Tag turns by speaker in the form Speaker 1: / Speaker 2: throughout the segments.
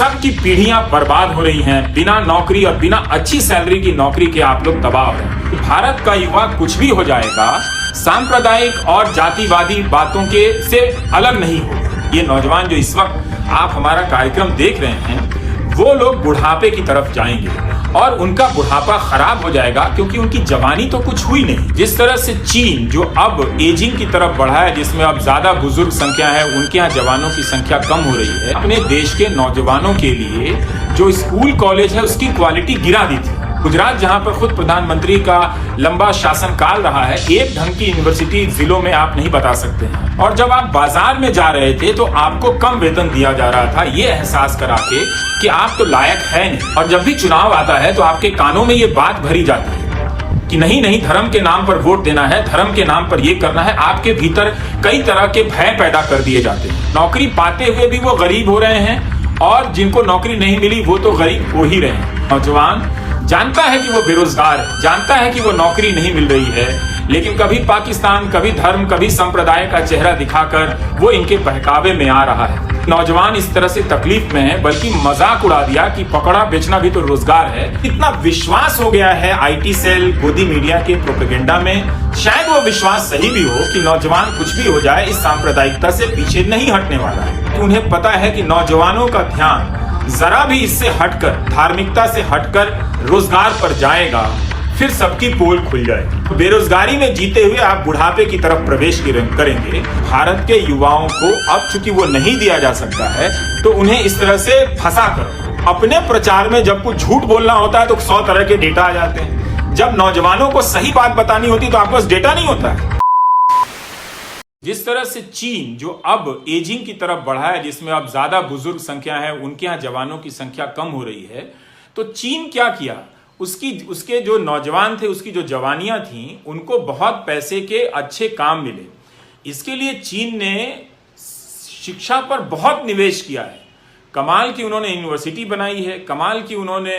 Speaker 1: सबकी पीढ़ियां बर्बाद हो रही हैं, बिना नौकरी और बिना अच्छी सैलरी की नौकरी के आप लोग तबाह हो रहे हैं। भारत का युवा कुछ भी हो जाएगा, सांप्रदायिक और जातिवादी बातों के से अलग नहीं होगा। ये नौजवान जो इस वक्त आप हमारा कार्यक्रम देख रहे हैं, वो लोग बुढ़ापे की तरफ जाएंगे और उनका बुढ़ापा खराब हो जाएगा, क्योंकि उनकी जवानी तो कुछ हुई नहीं। जिस तरह से चीन जो अब एजिंग की तरफ बढ़ा है, जिसमें अब ज्यादा बुजुर्ग संख्या है, उनके यहाँ जवानों की संख्या कम हो रही है। अपने देश के नौजवानों के लिए जो स्कूल कॉलेज है उसकी क्वालिटी गिरा दी थी। गुजरात जहां पर खुद प्रधानमंत्री का लंबा शासनकाल रहा है, एक ढंग की यूनिवर्सिटी जिलों में आप नहीं बता सकते हैं। और जब आप बाजार में जा रहे थे तो आपको कम वेतन दिया जा रहा था, ये एहसास करा के कि आप तो लायक है नहीं। और जब भी चुनाव आता है तो आपके कानों में ये बात भरी जाती है कि नहीं नहीं, धर्म के नाम पर वोट देना है, धर्म के नाम पर ये करना है। आपके भीतर कई तरह के भय पैदा कर दिए जाते हैं। नौकरी पाते हुए भी वो गरीब हो रहे हैं और जिनको नौकरी नहीं मिली वो तो गरीब हो ही रहे हैं। नौजवान जानता है कि वो बेरोजगार है, जानता है कि वो नौकरी नहीं मिल रही है, लेकिन कभी पाकिस्तान, कभी धर्म, कभी संप्रदाय का चेहरा दिखाकर वो इनके बहकावे में आ रहा है। नौजवान इस तरह से तकलीफ में है, बल्कि मजाक उड़ा दिया कि पकौड़ा बेचना भी तो रोजगार है। इतना विश्वास हो गया है आईटी सेल, गोदी मीडिया के प्रोपेगेंडा में, शायद वो विश्वास सही भी हो कि नौजवान कुछ भी हो जाए इस सांप्रदायिकता से पीछे नहीं हटने वाला है। उन्हें पता है कि नौजवानों का ध्यान जरा भी इससे हटकर, धार्मिकता से हटकर रोजगार पर जाएगा, फिर सबकी पोल खुल जाएगी। बेरोजगारी में जीते हुए आप बुढ़ापे की तरफ प्रवेश करेंगे। भारत के युवाओं को अब चूंकि वो नहीं दिया जा सकता है, तो उन्हें इस तरह से फंसा कर अपने प्रचार में जब कुछ झूठ बोलना होता है तो 100 तरह के डेटा आ जाते हैं। जब नौजवानों को सही बात बतानी होती तो आपके पास डेटा नहीं होता है। जिस तरह से चीन जो अब एजिंग की तरफ बढ़ा है, जिसमें अब ज्यादा बुजुर्ग संख्या है, उनके यहाँ जवानों की संख्या कम हो रही है, तो चीन क्या किया, उसके जो नौजवान थे, उसकी जो जवानियां थीं, उनको बहुत पैसे के अच्छे काम मिले। इसके लिए चीन ने शिक्षा पर बहुत निवेश किया है। कमाल की उन्होंने यूनिवर्सिटी बनाई है, कमाल की उन्होंने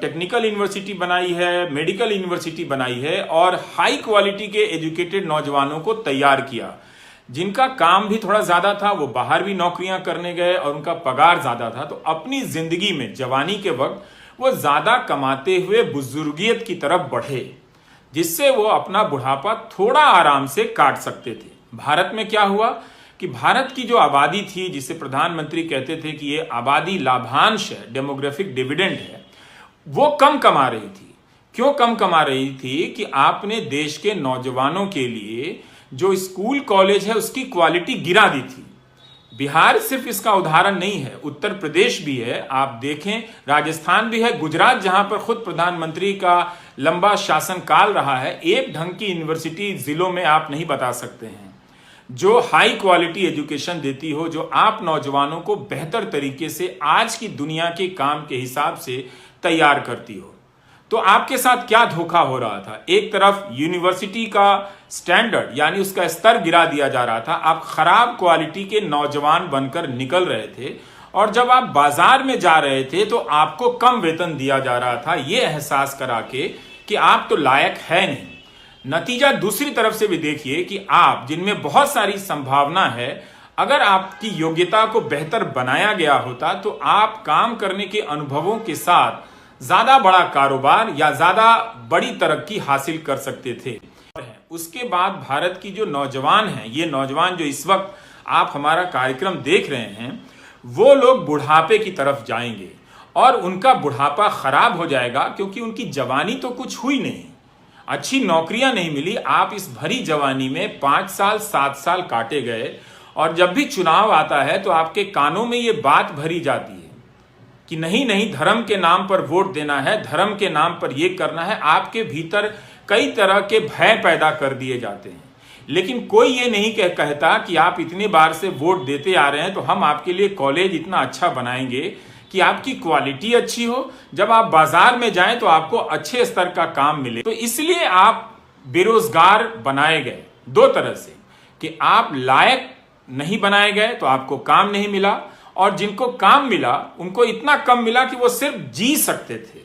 Speaker 1: टेक्निकल यूनिवर्सिटी बनाई है, मेडिकल यूनिवर्सिटी बनाई है और हाई क्वालिटी के एजुकेटेड नौजवानों को तैयार किया। जिनका काम भी थोड़ा ज्यादा था, वो बाहर भी नौकरियां करने गए और उनका पगार ज्यादा था, तो अपनी जिंदगी में जवानी के वक्त वो ज्यादा कमाते हुए बुजुर्गियत की तरफ बढ़े, जिससे वो अपना बुढ़ापा थोड़ा आराम से काट सकते थे। भारत में क्या हुआ कि भारत की जो आबादी थी, जिसे प्रधानमंत्री कहते थे कि ये आबादी लाभांश है, डेमोग्राफिक डिविडेंड है, वो कम कमा रही थी। क्यों कम कमा रही थी कि आपने देश के नौजवानों के लिए जो स्कूल कॉलेज है उसकी क्वालिटी गिरा दी थी। बिहार सिर्फ इसका उदाहरण नहीं है, उत्तर प्रदेश भी है, आप देखें राजस्थान भी है, गुजरात जहां पर खुद प्रधानमंत्री का लंबा शासनकाल रहा है, एक ढंग की यूनिवर्सिटी जिलों में आप नहीं बता सकते हैं जो हाई क्वालिटी एजुकेशन देती हो, जो आप नौजवानों को बेहतर तरीके से आज की दुनिया के काम के हिसाब से तैयार करती हो। तो आपके साथ क्या धोखा हो रहा था? एक तरफ यूनिवर्सिटी का स्टैंडर्ड यानी उसका स्तर गिरा दिया जा रहा था, आप खराब क्वालिटी के नौजवान बनकर निकल रहे थे, और जब आप बाजार में जा रहे थे तो आपको कम वेतन दिया जा रहा था, यह एहसास करा के कि आप तो लायक है नहीं। नतीजा दूसरी तरफ से भी देखिए कि आप, जिनमें बहुत सारी संभावना है, अगर आपकी योग्यता को बेहतर बनाया गया होता तो आप काम करने के अनुभवों के साथ ज्यादा बड़ा कारोबार या ज्यादा बड़ी तरक्की हासिल कर सकते थे। उसके बाद भारत की जो नौजवान हैं, ये नौजवान जो इस वक्त आप हमारा कार्यक्रम देख रहे हैं, वो लोग बुढ़ापे की तरफ जाएंगे और उनका बुढ़ापा खराब हो जाएगा, क्योंकि उनकी जवानी तो कुछ हुई नहीं, अच्छी नौकरियां नहीं मिली। आप इस भरी जवानी में 5 साल 7 साल काटे गए, और जब भी चुनाव आता है तो आपके कानों में ये बात भरी जाती है कि नहीं नहीं, धर्म के नाम पर वोट देना है, धर्म के नाम पर ये करना है। आपके भीतर कई तरह के भय पैदा कर दिए जाते हैं, लेकिन कोई ये नहीं कहता कि आप इतने बार से वोट देते आ रहे हैं तो हम आपके लिए कॉलेज इतना अच्छा बनाएंगे कि आपकी क्वालिटी अच्छी हो, जब आप बाजार में जाएं तो आपको अच्छे स्तर का काम मिले। तो इसलिए आप बेरोजगार बनाए गए दो तरह से, कि आप लायक नहीं बनाए गए तो आपको काम नहीं मिला, और जिनको काम मिला उनको इतना कम मिला कि वो सिर्फ जी सकते थे,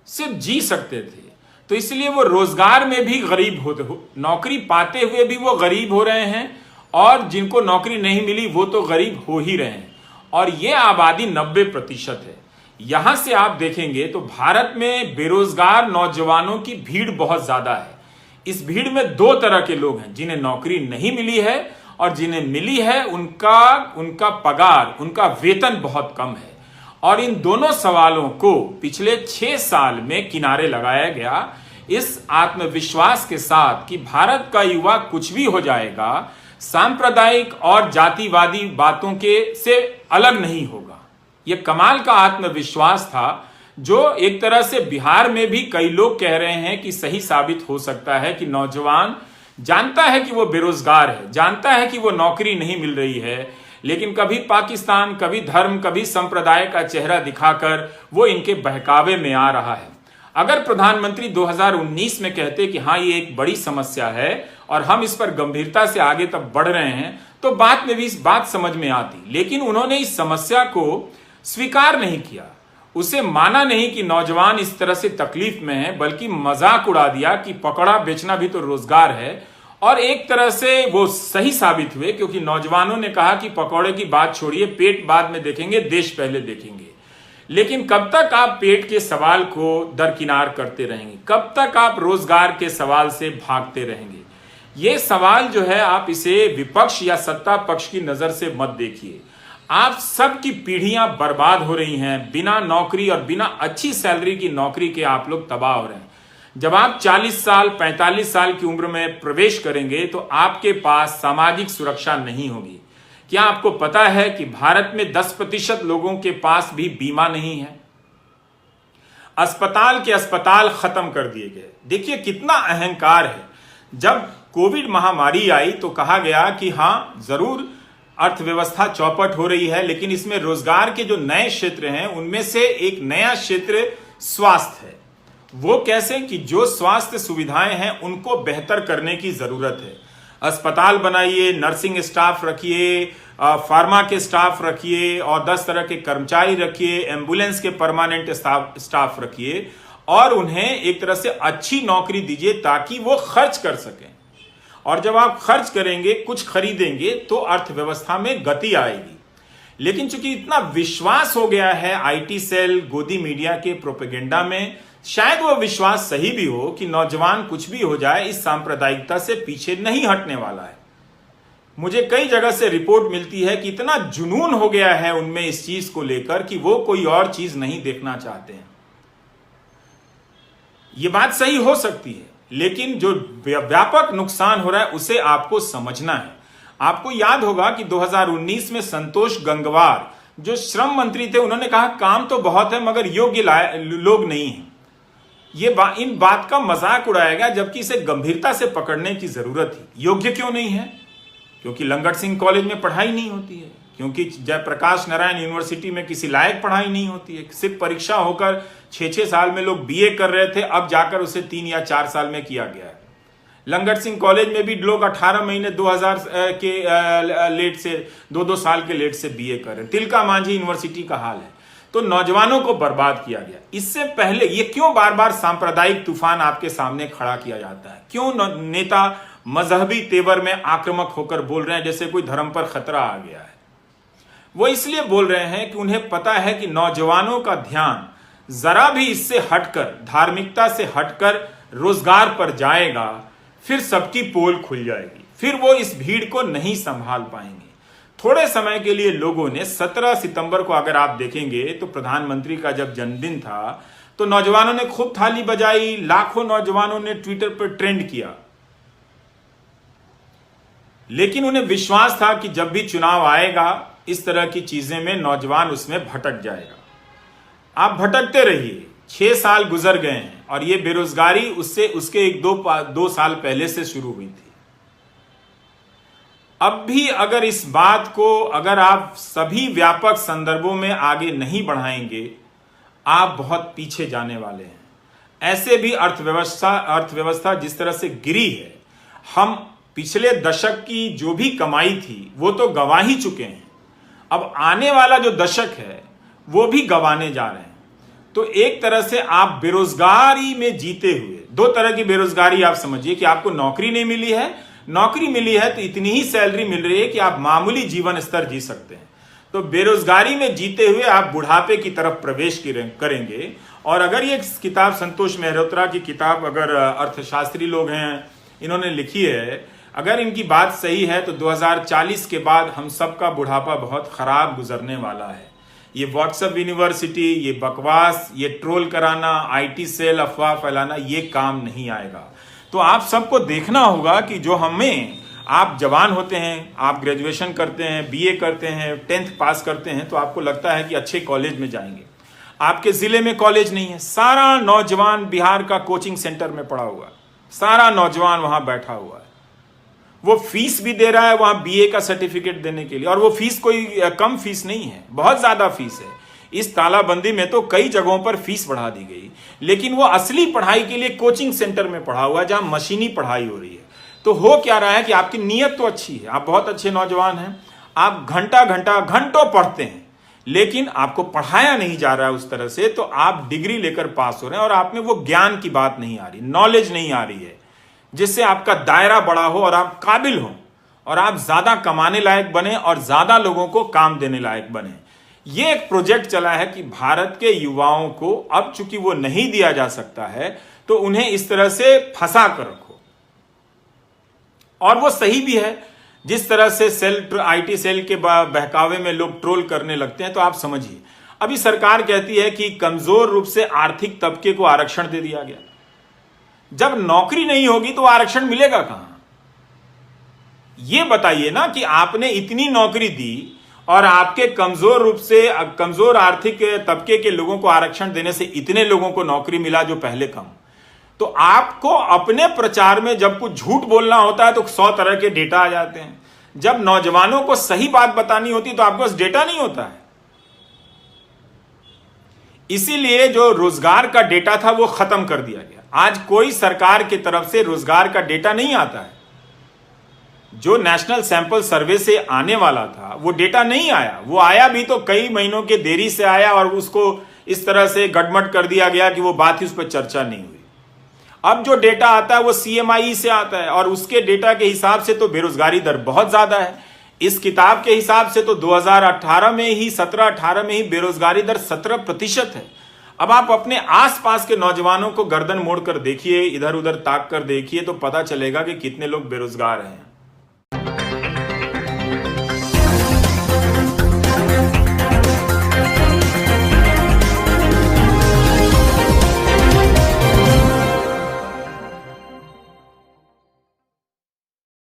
Speaker 1: सिर्फ जी सकते थे। तो इसलिए वो रोजगार में भी गरीब होते हो, नौकरी पाते हुए भी वो गरीब हो रहे हैं, और जिनको नौकरी नहीं मिली वो तो गरीब हो ही रहे हैं। और ये आबादी 90% है। यहां से आप देखेंगे तो भारत में बेरोजगार नौजवानों की भीड़ बहुत ज्यादा है। इस भीड़ में दो तरह के लोग हैं, जिन्हें नौकरी नहीं मिली है और जिन्हें मिली है उनका पगार, उनका वेतन बहुत कम है। और इन दोनों सवालों को पिछले 6 साल में किनारे लगाया गया इस आत्मविश्वास के साथ कि भारत का युवा कुछ भी हो जाएगा, सांप्रदायिक और जातिवादी बातों के से अलग नहीं होगा। यह कमाल का आत्मविश्वास था जो एक तरह से बिहार में भी कई लोग कह रहे हैं कि सही साबित हो सकता है कि नौजवान जानता है कि वो बेरोजगार है, जानता है कि वो नौकरी नहीं मिल रही है, लेकिन कभी पाकिस्तान, कभी धर्म, कभी संप्रदाय का चेहरा दिखाकर वो इनके बहकावे में आ रहा है। अगर प्रधानमंत्री 2019 में कहते कि हाँ ये एक बड़ी समस्या है और हम इस पर गंभीरता से आगे तक बढ़ रहे हैं, तो बात में भी इस बात समझ में आती। लेकिन उन्होंने इस समस्या को स्वीकार नहीं किया, उसे माना नहीं कि नौजवान इस तरह से तकलीफ में है, बल्कि मजाक उड़ा दिया कि पकौड़ा बेचना भी तो रोजगार है। और एक तरह से वो सही साबित हुए, क्योंकि नौजवानों ने कहा कि पकौड़े की बात छोड़िए, पेट बाद में देखेंगे, देश पहले देखेंगे। लेकिन कब तक आप पेट के सवाल को दरकिनार करते रहेंगे? कब तक आप रोजगार के सवाल से भागते रहेंगे? ये सवाल जो है, आप इसे विपक्ष या सत्ता पक्ष की नजर से मत देखिए। आप सबकी पीढ़ियां बर्बाद हो रही हैं, बिना नौकरी और बिना अच्छी सैलरी की नौकरी के आप लोग तबाह हो रहे हैं। जब आप 40 साल 45 साल की उम्र में प्रवेश करेंगे तो आपके पास सामाजिक सुरक्षा नहीं होगी। क्या आपको पता है कि भारत में 10% लोगों के पास भी बीमा नहीं है? अस्पताल के अस्पताल खत्म कर दिए गए। देखिए कितना अहंकार है। जब कोविड महामारी आई तो कहा गया कि हां जरूर अर्थव्यवस्था चौपट हो रही है, लेकिन इसमें रोजगार के जो नए क्षेत्र हैं उनमें से एक नया क्षेत्र स्वास्थ्य है। वो कैसे कि जो स्वास्थ्य सुविधाएं हैं उनको बेहतर करने की जरूरत है। अस्पताल बनाइए, नर्सिंग स्टाफ रखिए, फार्मा के स्टाफ रखिए और 10 तरह के कर्मचारी रखिए, एम्बुलेंस के परमानेंट स्टाफ रखिए और उन्हें एक तरह से अच्छी नौकरी दीजिए ताकि वो खर्च कर सकें। और जब आप खर्च करेंगे, कुछ खरीदेंगे, तो अर्थव्यवस्था में गति आएगी। लेकिन चूंकि इतना विश्वास हो गया है आईटी सेल, गोदी मीडिया के प्रोपेगेंडा में, शायद वो विश्वास सही भी हो कि नौजवान कुछ भी हो जाए इस सांप्रदायिकता से पीछे नहीं हटने वाला है। मुझे कई जगह से रिपोर्ट मिलती है कि इतना जुनून हो गया है उनमें इस चीज को लेकर कि वो कोई और चीज नहीं देखना चाहते हैं। ये बात सही हो सकती है, लेकिन जो व्यापक नुकसान हो रहा है उसे आपको समझना है। आपको याद होगा कि 2019 में संतोष गंगवार जो श्रम मंत्री थे, उन्होंने कहा काम तो बहुत है मगर योग्य लोग नहीं है। ये इन बात का मजाक उड़ाया गया, जबकि इसे गंभीरता से पकड़ने की जरूरत थी। योग्य क्यों नहीं है? क्योंकि लंगट सिंह कॉलेज में पढ़ाई नहीं होती है, क्योंकि जयप्रकाश नारायण यूनिवर्सिटी में किसी लायक पढ़ाई नहीं होती है। सिर्फ परीक्षा होकर 6-6 साल में लोग बीए कर रहे थे, अब जाकर उसे 3 या 4 साल में किया गया है। लंगट सिंह कॉलेज में भी लोग 18 महीने 2000 के लेट से 2-2 साल के लेट से बीए कर रहे हैं। तिलका मांझी यूनिवर्सिटी का हाल है। तो नौजवानों को बर्बाद किया गया। इससे पहले ये क्यों बार बार सांप्रदायिक तूफान आपके सामने खड़ा किया जाता है? क्यों नेता मजहबी तेवर में आक्रामक होकर बोल रहे हैं जैसे कोई धर्म पर खतरा आ गया है? वो इसलिए बोल रहे हैं कि उन्हें पता है कि नौजवानों का ध्यान जरा भी इससे हटकर, धार्मिकता से हटकर रोजगार पर जाएगा, फिर सबकी पोल खुल जाएगी, फिर वो इस भीड़ को नहीं संभाल पाएंगे। थोड़े समय के लिए लोगों ने 17 सितंबर को अगर आप देखेंगे तो प्रधानमंत्री का जब जन्मदिन था तो नौजवानों ने खूब थाली बजाई, लाखों नौजवानों ने ट्विटर पर ट्रेंड किया। लेकिन उन्हें विश्वास था कि जब भी चुनाव आएगा इस तरह की चीजें में नौजवान उसमें भटक जाएगा। आप भटकते रहिए। 6 साल गुजर गए हैं और ये बेरोजगारी उसके 1-2 साल पहले से शुरू हुई थी। अब भी अगर इस बात को अगर आप सभी व्यापक संदर्भों में आगे नहीं बढ़ाएंगे, आप बहुत पीछे जाने वाले हैं। ऐसे भी अर्थव्यवस्था जिस तरह से गिरी है, हम पिछले दशक की जो भी कमाई थी वो तो गंवा ही चुके हैं। अब आने वाला जो दशक है वो भी गंवाने जा रहे हैं। तो एक तरह से आप बेरोजगारी में जीते हुए, 2 तरह की बेरोजगारी आप समझिए कि आपको नौकरी नहीं मिली है, नौकरी मिली है तो इतनी ही सैलरी मिल रही है कि आप मामूली जीवन स्तर जी सकते हैं। तो बेरोजगारी में जीते हुए आप बुढ़ापे की तरफ प्रवेश करेंगे। और अगर ये किताब संतोष मेहरोत्रा की किताब, अगर अर्थशास्त्री लोग हैं इन्होंने लिखी है, अगर इनकी बात सही है तो 2040 के बाद हम सबका बुढ़ापा बहुत खराब गुजरने वाला है। ये व्हाट्सएप यूनिवर्सिटी, ये बकवास, ये ट्रोल कराना, आईटी सेल, अफवाह फैलाना, ये काम नहीं आएगा। तो आप सबको देखना होगा कि जो आप जवान होते हैं, आप ग्रेजुएशन करते हैं, बीए करते हैं, 10th पास करते हैं, तो आपको लगता है कि अच्छे कॉलेज में जाएंगे। आपके जिले में कॉलेज नहीं है, सारा नौजवान बिहार का कोचिंग सेंटर में पड़ा हुआ है, सारा नौजवान वहां बैठा हुआ है। वो फीस भी दे रहा है वहां बीए का सर्टिफिकेट देने के लिए, और वो फीस कोई कम फीस नहीं है, बहुत ज्यादा फीस है। इस तालाबंदी में तो कई जगहों पर फीस बढ़ा दी गई, लेकिन वो असली पढ़ाई के लिए कोचिंग सेंटर में पढ़ा हुआ है जहां मशीनी पढ़ाई हो रही है। तो हो क्या रहा है कि आपकी नीयत तो अच्छी है, आप बहुत अच्छे नौजवान हैं, आप घंटों पढ़ते हैं, लेकिन आपको पढ़ाया नहीं जा रहा है उस तरह से, तो आप डिग्री लेकर पास हो रहे हैं और आप में वो ज्ञान की बात नहीं आ रही, नॉलेज नहीं आ रही है, जिससे आपका दायरा बड़ा हो और आप काबिल हो और आप ज्यादा कमाने लायक बने और ज्यादा लोगों को काम देने लायक बने। ये एक प्रोजेक्ट चला है कि भारत के युवाओं को अब चूंकि वो नहीं दिया जा सकता है, तो उन्हें इस तरह से फंसा कर रखो। और वो सही भी है, जिस तरह से आईटी सेल के बहकावे में लोग ट्रोल करने लगते हैं। तो आप समझिए, अभी सरकार कहती है कि कमजोर रूप से आर्थिक तबके को आरक्षण दे दिया गया। जब नौकरी नहीं होगी तो आरक्षण मिलेगा कहां? ये बताइए ना कि आपने इतनी नौकरी दी और आपके कमजोर आर्थिक तबके के लोगों को आरक्षण देने से इतने लोगों को नौकरी मिला जो पहले कम। तो आपको अपने प्रचार में जब कुछ झूठ बोलना होता है तो 100 तरह के डेटा आ जाते हैं। जब नौजवानों को सही बात बतानी होती तो आपके पास डेटा नहीं होता है। इसीलिए जो रोजगार का डेटा था वो खत्म कर दिया गया। आज कोई सरकार की तरफ से रोजगार का डेटा नहीं आता है। जो नेशनल सैंपल सर्वे से आने वाला था वो डेटा नहीं आया। वो आया भी तो कई महीनों के देरी से आया और उसको इस तरह से गड़मड़ कर दिया गया कि वो बात ही उस पर चर्चा नहीं हुई। अब जो डेटा आता है वो CMI से आता है और उसके डेटा के हिसाब से तो बेरोजगारी दर बहुत ज्यादा है। इस किताब के हिसाब से तो 2018 में ही 17-18 में ही बेरोजगारी दर 17% है। अब आप अपने आसपास के नौजवानों को गर्दन मोड़कर देखिए, इधर उधर ताक कर देखिए, तो पता चलेगा कि कितने लोग बेरोजगार हैं।